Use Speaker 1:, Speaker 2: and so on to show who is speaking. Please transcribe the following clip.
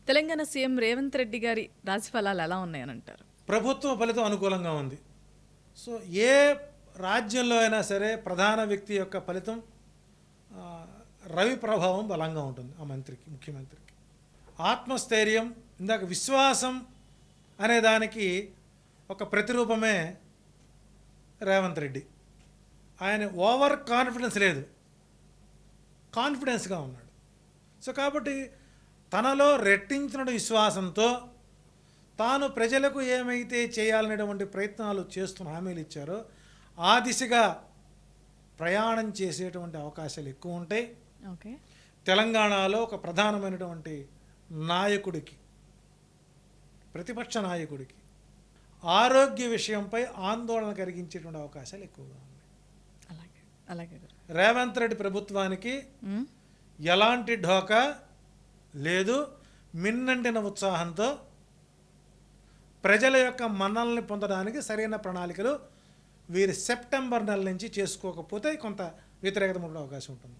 Speaker 1: Telangana CM Revanth Reddy గారి రాశి ఫలాలు ఎలా ఉన్నాయనంటారు?
Speaker 2: ప్రభుత్వ ఫలితం అనుకూలంగా ఉంది. సో ఏ రాజ్యంలో అయినా సరే ప్రధాన వ్యక్తి యొక్క ఫలితం ఆ, రవి ప్రభావం బలంగా ఉంటుంది. ఆ మంత్రికి, ముఖ్యమంత్రికి ఆత్మస్థైర్యం, ఇందాక విశ్వాసం అనే దానికి ఒక ప్రతిరూపమే రేవంత్ రెడ్డి. ఆయన ఓవర్ కాన్ఫిడెన్స్ లేదు, కాన్ఫిడెన్స్గా ఉన్నాడు. సో కాబట్టి తనలో రెట్టించిన విశ్వాసంతో తాను ప్రజలకు ఏమైతే చేయాలనేటువంటి ప్రయత్నాలు చేస్తున్న హామీలు ఇచ్చారో ఆ దిశగా ప్రయాణం చేసేటువంటి అవకాశాలు ఎక్కువ ఉంటాయి.
Speaker 1: ఓకే.
Speaker 2: తెలంగాణలో ఒక ప్రధానమైనటువంటి నాయకుడికి, ప్రతిపక్ష నాయకుడికి ఆరోగ్య విషయంపై ఆందోళన కలిగించేటువంటి అవకాశాలు ఎక్కువగా ఉన్నాయి.
Speaker 1: అలాగే అలాగే గురు.
Speaker 2: రేవంత్ రెడ్డి ప్రభుత్వానికి
Speaker 1: మ్మ్.
Speaker 2: ఎలాంటి ఢోకా లేదు. మిన్నంటిన ఉత్సాహంతో ప్రజల యొక్క మన్ననల్ని పొందడానికి సరైన ప్రణాళికలు వీరి సెప్టెంబర్ నెల నుంచి చేసుకోకపోతే కొంత వ్యతిరేకత ఉండే అవకాశం ఉంటుంది.